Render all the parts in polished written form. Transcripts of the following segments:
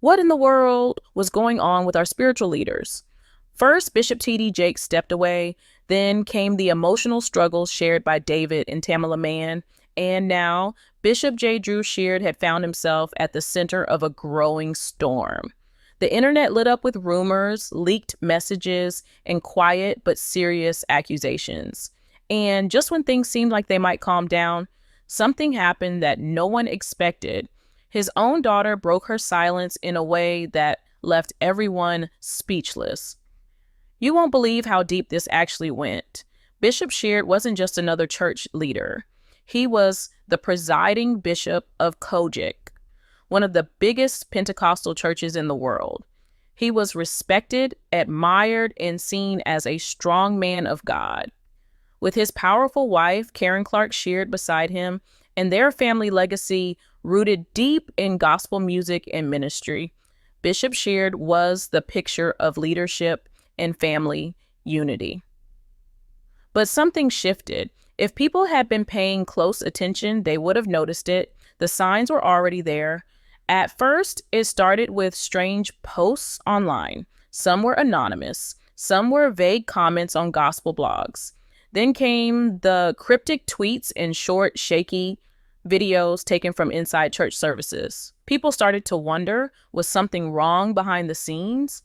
What in the world was going on with our spiritual leaders? First, Bishop T.D. Jakes stepped away. Then came the emotional struggles shared by David and Tamala Mann. And now, Bishop J. Drew Sheard had found himself at the center of a growing storm. The internet lit up with rumors, leaked messages, and quiet but serious accusations. And just when things seemed like they might calm down, something happened that no one expected. His own daughter broke her silence in a way that left everyone speechless. You won't believe how deep this actually went. Bishop Sheard wasn't just another church leader. He was the presiding bishop of Kojic, one of the biggest Pentecostal churches in the world. He was respected, admired, and seen as a strong man of God. With his powerful wife, Karen Clark Sheard, beside him, and their family legacy rooted deep in gospel music and ministry, Bishop Sheard was the picture of leadership and family unity. But something shifted. If people had been paying close attention, they would have noticed it. The signs were already there. At first, it started with strange posts online. Some were anonymous. Some were vague comments on gospel blogs. Then came the cryptic tweets and short, shaky videos taken from inside church services. People started to wonder, was something wrong behind the scenes?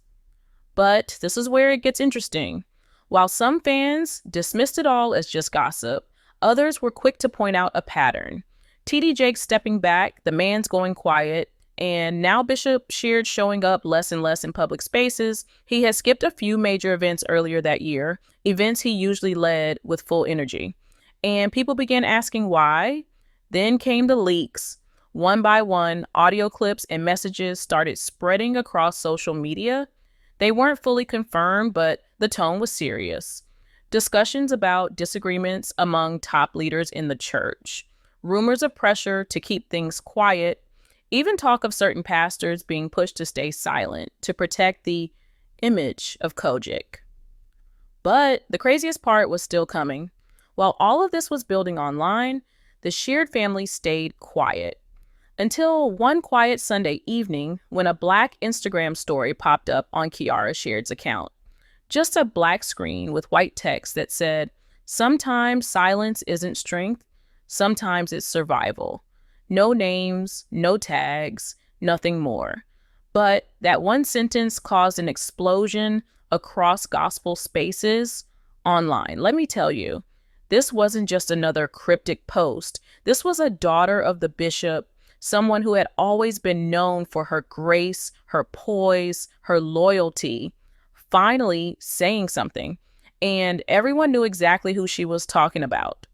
But this is where it gets interesting. While some fans dismissed it all as just gossip, others were quick to point out a pattern. T.D. Jakes stepping back, the man's going quiet, and now Bishop Sheard showing up less and less in public spaces. He has skipped a few major events earlier that year, events he usually led with full energy. And people began asking why. Then came the leaks. One by one, audio clips and messages started spreading across social media. They weren't fully confirmed, but the tone was serious. Discussions about disagreements among top leaders in the church, rumors of pressure to keep things quiet, even talk of certain pastors being pushed to stay silent to protect the image of Kojic. But the craziest part was still coming. While all of this was building online, the Sheard family stayed quiet. Until one quiet Sunday evening when a Black Instagram story popped up on Kierra Sheard's account. Just a black screen with white text that said, "Sometimes silence isn't strength, sometimes it's survival." No names, no tags, nothing more. But that one sentence caused an explosion across gospel spaces online. Let me tell you, this wasn't just another cryptic post. This was a daughter of the bishop, someone who had always been known for her grace, her poise, her loyalty, finally saying something. And everyone knew exactly who she was talking about.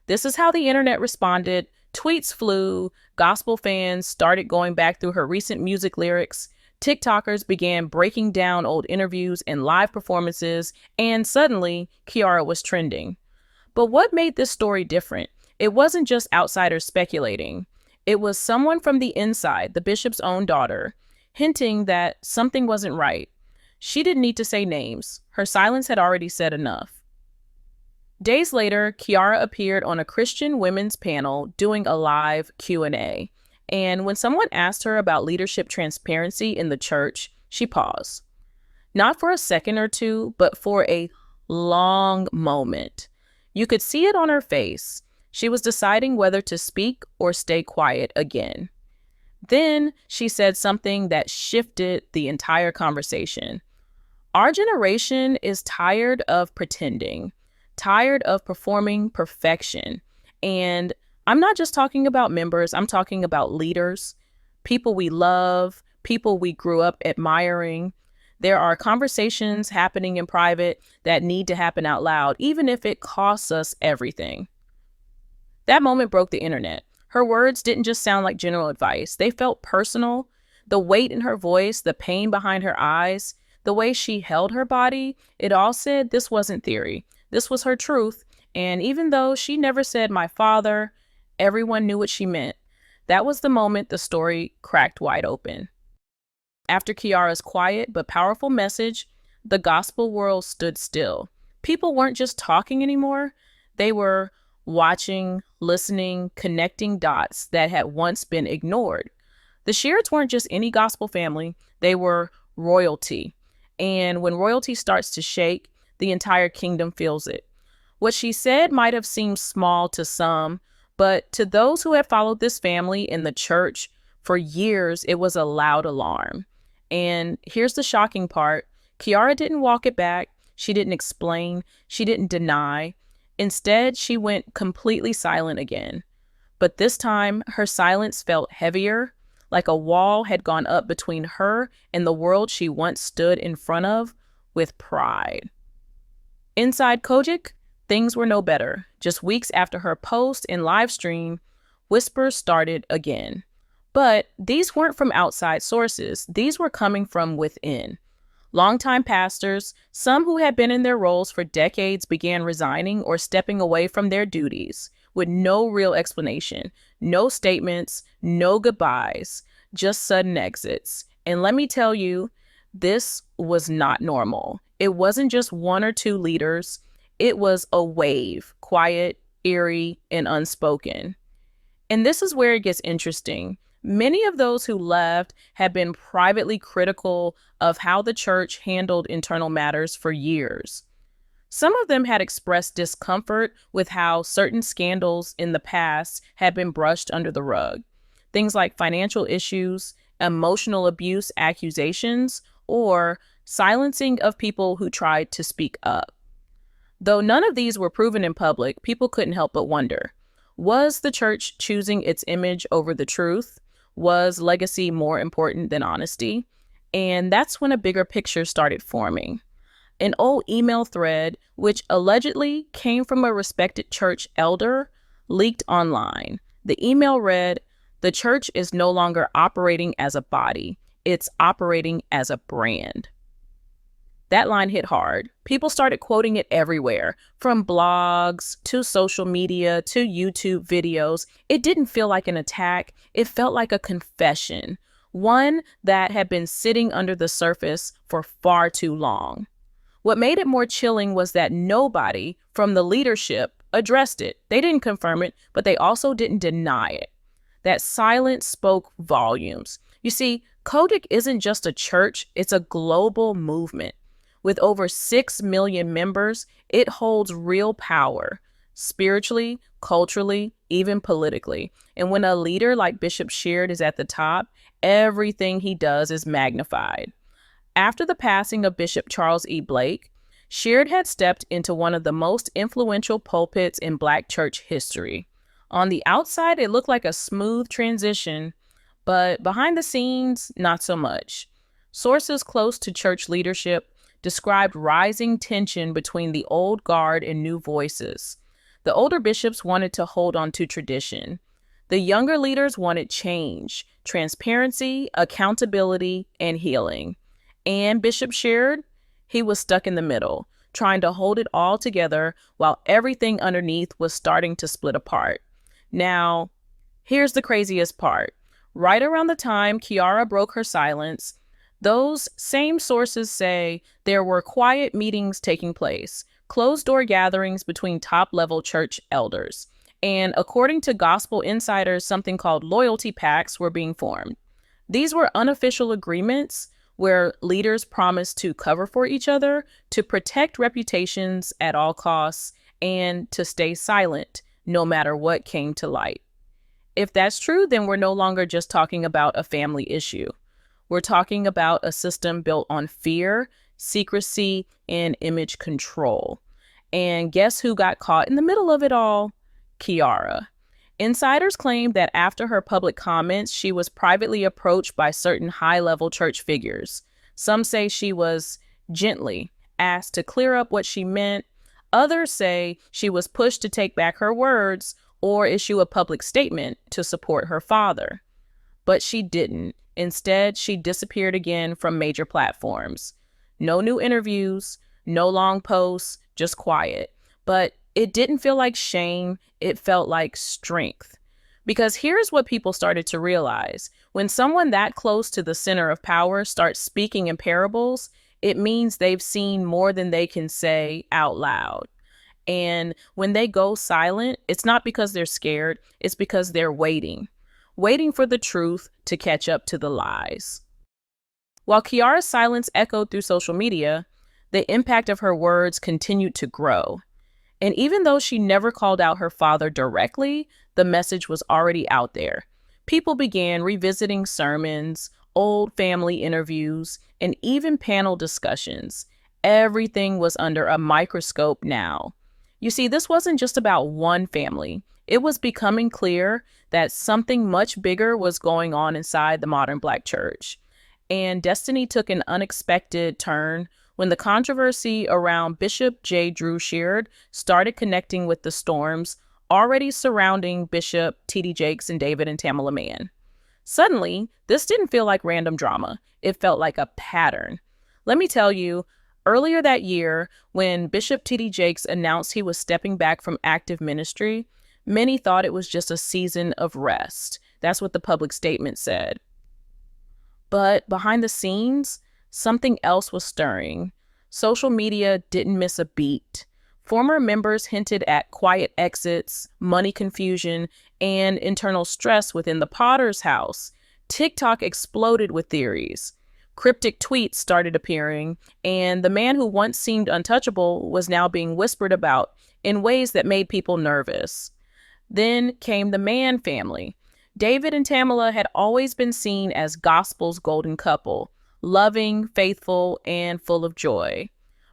This is how the internet responded. Tweets flew, gospel fans started going back through her recent music lyrics, TikTokers began breaking down old interviews and live performances, and suddenly, Kiara was trending. But what made this story different? It wasn't just outsiders speculating. It was someone from the inside, the bishop's own daughter, hinting that something wasn't right. She didn't need to say names. Her silence had already said enough. Days later, Kiara appeared on a Christian women's panel doing a live Q&A. And when someone asked her about leadership transparency in the church, she paused. Not for a second or two, but for a long moment. You could see it on her face. She was deciding whether to speak or stay quiet again. Then she said something that shifted the entire conversation. Our generation is tired of pretending, tired of performing perfection. And I'm not just talking about members, I'm talking about leaders, people we love, people we grew up admiring. There are conversations happening in private that need to happen out loud, even if it costs us everything. That moment broke the internet. Her words didn't just sound like general advice. They felt personal. The weight in her voice, the pain behind her eyes, the way she held her body, it all said this wasn't theory. This was her truth. And even though she never said "my father," everyone knew what she meant. That was the moment the story cracked wide open. After Kiara's quiet but powerful message, the gospel world stood still. People weren't just talking anymore. They were watching, listening, connecting dots that had once been ignored. The Sheards weren't just any gospel family, they were royalty. And when royalty starts to shake, the entire kingdom feels it. What she said might have seemed small to some, but to those who had followed this family in the church for years, it was a loud alarm. And here's the shocking part. Kiara didn't walk it back. She didn't explain. She didn't deny. Instead, she went completely silent again. But this time, her silence felt heavier, like a wall had gone up between her and the world she once stood in front of with pride. Inside Kojic, things were no better. Just weeks after her post and live stream, whispers started again. But these weren't from outside sources. These were coming from within. Longtime pastors, some who had been in their roles for decades, began resigning or stepping away from their duties with no real explanation, no statements, no goodbyes, just sudden exits. And let me tell you, this was not normal. It wasn't just one or two leaders. It was a wave, quiet, eerie, and unspoken. And this is where it gets interesting. Many of those who left had been privately critical of how the church handled internal matters for years. Some of them had expressed discomfort with how certain scandals in the past had been brushed under the rug. Things like financial issues, emotional abuse accusations, or silencing of people who tried to speak up. Though none of these were proven in public, people couldn't help but wonder, was the church choosing its image over the truth? Was legacy more important than honesty? And that's when a bigger picture started forming. An old email thread, which allegedly came from a respected church elder, leaked online. The email read, "The church is no longer operating as a body. It's operating as a brand." That line hit hard. People started quoting it everywhere, from blogs to social media to YouTube videos. It didn't feel like an attack. It felt like a confession, one that had been sitting under the surface for far too long. What made it more chilling was that nobody from the leadership addressed it. They didn't confirm it, but they also didn't deny it. That silence spoke volumes. You see, Kojic isn't just a church, it's a global movement. With over 6 million members, it holds real power, spiritually, culturally, even politically. And when a leader like Bishop Sheard is at the top, everything he does is magnified. After the passing of Bishop Charles E. Blake, Sheard had stepped into one of the most influential pulpits in Black church history. On the outside, it looked like a smooth transition, but behind the scenes, not so much. Sources close to church leadership described rising tension between the old guard and new voices. The older bishops wanted to hold on to tradition. The younger leaders wanted change, transparency, accountability, and healing. And Bishop Sheard, he was stuck in the middle, trying to hold it all together while everything underneath was starting to split apart. Now, here's the craziest part. Right around the time Kiara broke her silence, those same sources say there were quiet meetings taking place, closed-door gatherings between top-level church elders. And according to gospel insiders, something called loyalty pacts were being formed. These were unofficial agreements where leaders promised to cover for each other, to protect reputations at all costs, and to stay silent no matter what came to light. If that's true, then we're no longer just talking about a family issue. We're talking about a system built on fear, secrecy, and image control. And guess who got caught in the middle of it all? Kiara. Insiders claim that after her public comments, she was privately approached by certain high-level church figures. Some say she was gently asked to clear up what she meant. Others say she was pushed to take back her words or issue a public statement to support her father. But she didn't. Instead, she disappeared again from major platforms. No new interviews, no long posts, just quiet. But it didn't feel like shame, it felt like strength. Because here's what people started to realize. When someone that close to the center of power starts speaking in parables, it means they've seen more than they can say out loud. And when they go silent, it's not because they're scared, it's because they're waiting. waiting for the truth to catch up to the lies. While Kiara's silence echoed through social media, the impact of her words continued to grow. And even though she never called out her father directly, the message was already out there. People began revisiting sermons, old family interviews, and even panel discussions. Everything was under a microscope now. You see, this wasn't just about one family. It was becoming clear that something much bigger was going on inside the modern Black church. And destiny took an unexpected turn when the controversy around Bishop J. Drew Sheard started connecting with the storms already surrounding Bishop T.D. Jakes and David and Tamala Mann. Suddenly, this didn't feel like random drama. It felt like a pattern. Let me tell you, earlier that year, when Bishop T.D. Jakes announced he was stepping back from active ministry, many thought it was just a season of rest. That's what the public statement said. But behind the scenes, something else was stirring. Social media didn't miss a beat. Former members hinted at quiet exits, money confusion, and internal stress within the Potter's house. TikTok exploded with theories. Cryptic tweets started appearing, and the man who once seemed untouchable was now being whispered about in ways that made people nervous. Then came the Mann family. David and Tamala had always been seen as gospel's golden couple, loving, faithful, and full of joy.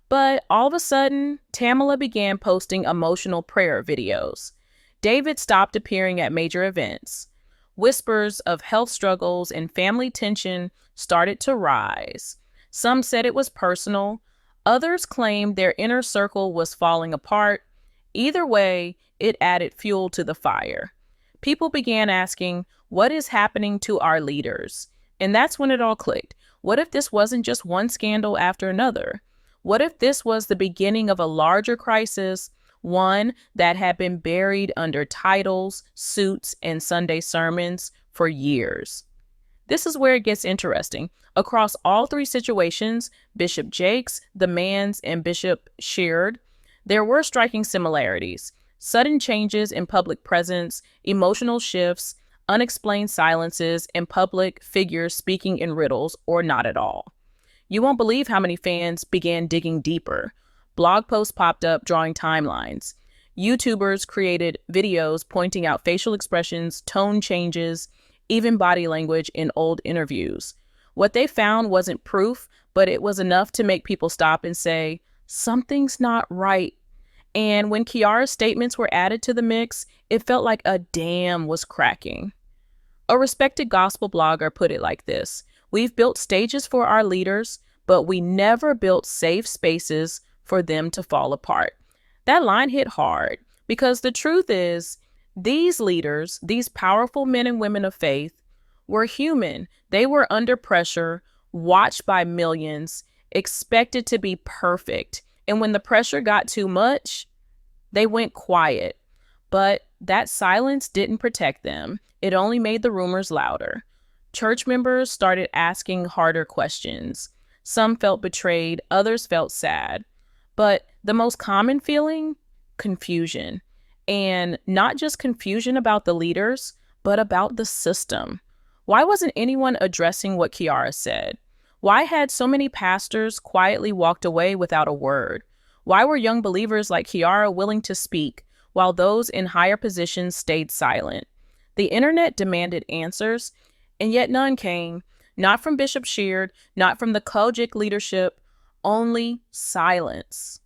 But all of a sudden, Tamala began posting emotional prayer videos. David stopped appearing at major events. Whispers of health struggles and family tension started to rise. Some said it was personal. Others claimed their inner circle was falling apart. Either way, it added fuel to the fire. People began asking, what is happening to our leaders? And that's when it all clicked. What if this wasn't just one scandal after another? What if this was the beginning of a larger crisis, one that had been buried under titles, suits, and Sunday sermons for years? This is where it gets interesting. Across all three situations, Bishop Jakes, the Manns, and Bishop Sheard, there were striking similarities. Sudden changes in public presence, emotional shifts, unexplained silences, and public figures speaking in riddles or not at all. You won't believe how many fans began digging deeper. Blog posts popped up drawing timelines. YouTubers created videos pointing out facial expressions, tone changes, even body language in old interviews. What they found wasn't proof, but it was enough to make people stop and say, something's not right. And when Kiara's statements were added to the mix, it felt like a dam was cracking. A respected gospel blogger put it like this: we've built stages for our leaders, but we never built safe spaces for them to fall apart. That line hit hard because the truth is, these leaders, these powerful men and women of faith, were human. They were under pressure, watched by millions, expected to be perfect. And when the pressure got too much, they went quiet. But that silence didn't protect them. It only made the rumors louder. Church members started asking harder questions. Some felt betrayed, others felt sad. But the most common feeling? Confusion. And not just confusion about the leaders, but about the system. Why wasn't anyone addressing what Kiara said? Why had so many pastors quietly walked away without a word? Why were young believers like Kiara willing to speak while those in higher positions stayed silent? The internet demanded answers, and yet none came. Not from Bishop Sheard, not from the Kojic leadership, only silence.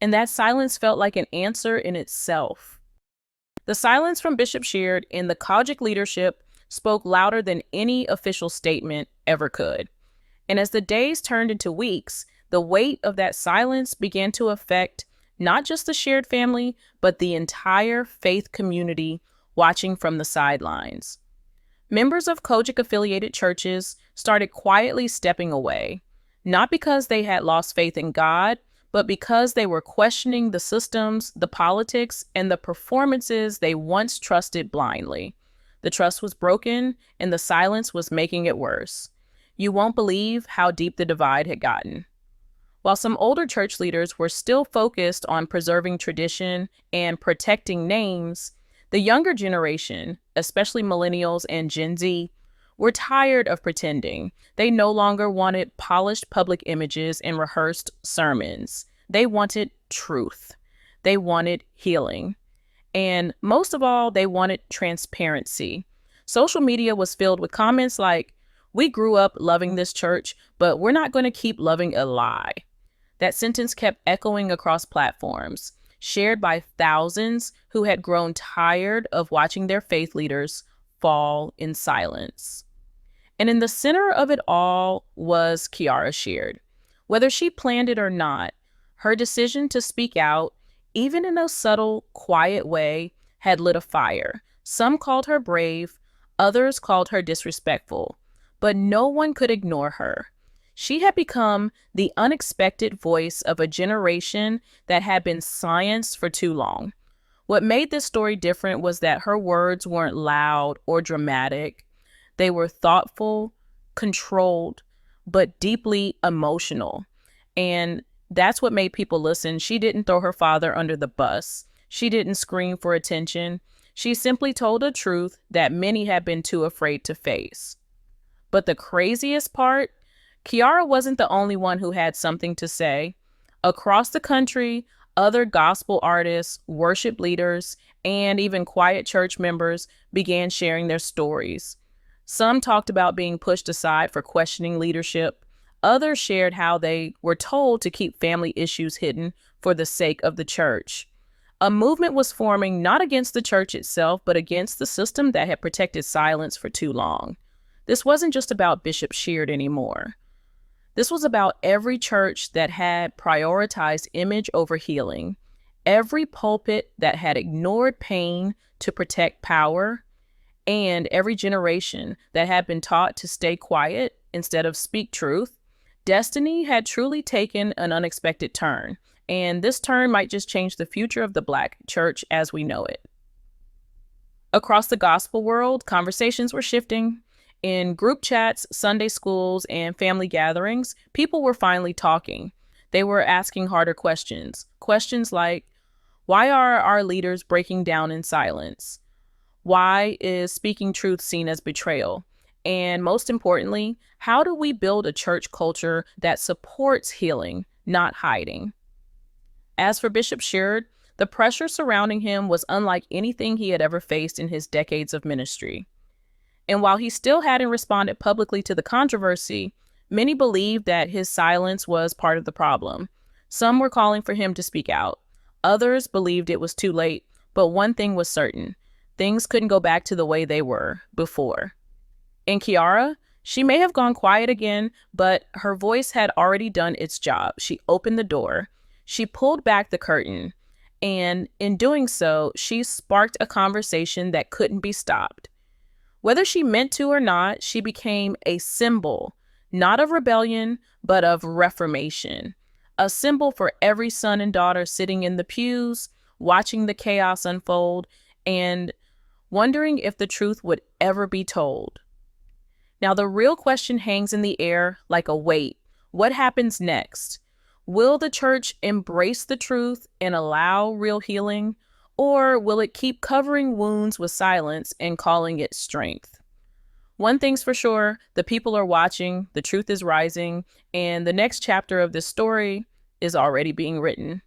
And that silence felt like an answer in itself. The silence from Bishop Sheard and the Kojic leadership spoke louder than any official statement ever could. And as the days turned into weeks, the weight of that silence began to affect not just the Sheard family, but the entire faith community watching from the sidelines. Members of Kojic-affiliated churches started quietly stepping away, not because they had lost faith in God, but because they were questioning the systems, the politics, and the performances they once trusted blindly. The trust was broken, and the silence was making it worse. You won't believe how deep the divide had gotten. While some older church leaders were still focused on preserving tradition and protecting names, The younger generation, especially millennials and Gen Z, were tired of pretending. They no longer wanted polished public images and rehearsed sermons. They wanted truth. They wanted healing. And most of all, they wanted transparency. Social media was filled with comments like, "We grew up loving this church, but we're not going to keep loving a lie." That sentence kept echoing across platforms, shared by thousands who had grown tired of watching their faith leaders fall in silence. And in the center of it all was Kierra Sheard. Whether she planned it or not, her decision to speak out, even in a subtle, quiet way, had lit a fire. Some called her brave, others called her disrespectful, but no one could ignore her. She had become the unexpected voice of a generation that had been silenced for too long. What made this story different was that her words weren't loud or dramatic. They were thoughtful, controlled, but deeply emotional. And that's what made people listen. She didn't throw her father under the bus. She didn't scream for attention. She simply told a truth that many had been too afraid to face. But the craziest part, Kiara wasn't the only one who had something to say. Across the country, other gospel artists, worship leaders, and even quiet church members began sharing their stories. Some talked about being pushed aside for questioning leadership. Others shared how they were told to keep family issues hidden for the sake of the church. A movement was forming not against the church itself, but against the system that had protected silence for too long. This wasn't just about Bishop Sheard anymore. This was about every church that had prioritized image over healing, every pulpit that had ignored pain to protect power, and every generation that had been taught to stay quiet instead of speak truth. Destiny had truly taken an unexpected turn, and this turn might just change the future of the Black church as we know it. Across the gospel world, conversations were shifting. In group chats, Sunday schools, and family gatherings, people were finally talking. They were asking harder questions. Questions like, why are our leaders breaking down in silence? Why is speaking truth seen as betrayal? And most importantly, how do we build a church culture that supports healing, not hiding? As for Bishop Sheard, the pressure surrounding him was unlike anything he had ever faced in his decades of ministry. And while he still hadn't responded publicly to the controversy, many believed that his silence was part of the problem. Some were calling for him to speak out. Others believed it was too late, but one thing was certain: things couldn't go back to the way they were before. In Kiara, she may have gone quiet again, but her voice had already done its job. She opened the door, she pulled back the curtain, and in doing so, she sparked a conversation that couldn't be stopped. Whether she meant to or not, she became a symbol, not of rebellion, but of reformation. A symbol for every son and daughter sitting in the pews, watching the chaos unfold, and wondering if the truth would ever be told. Now, the real question hangs in the air like a weight. What happens next? Will the church embrace the truth and allow real healing? Or will it keep covering wounds with silence and calling it strength? One thing's for sure, the people are watching, the truth is rising, and the next chapter of this story is already being written.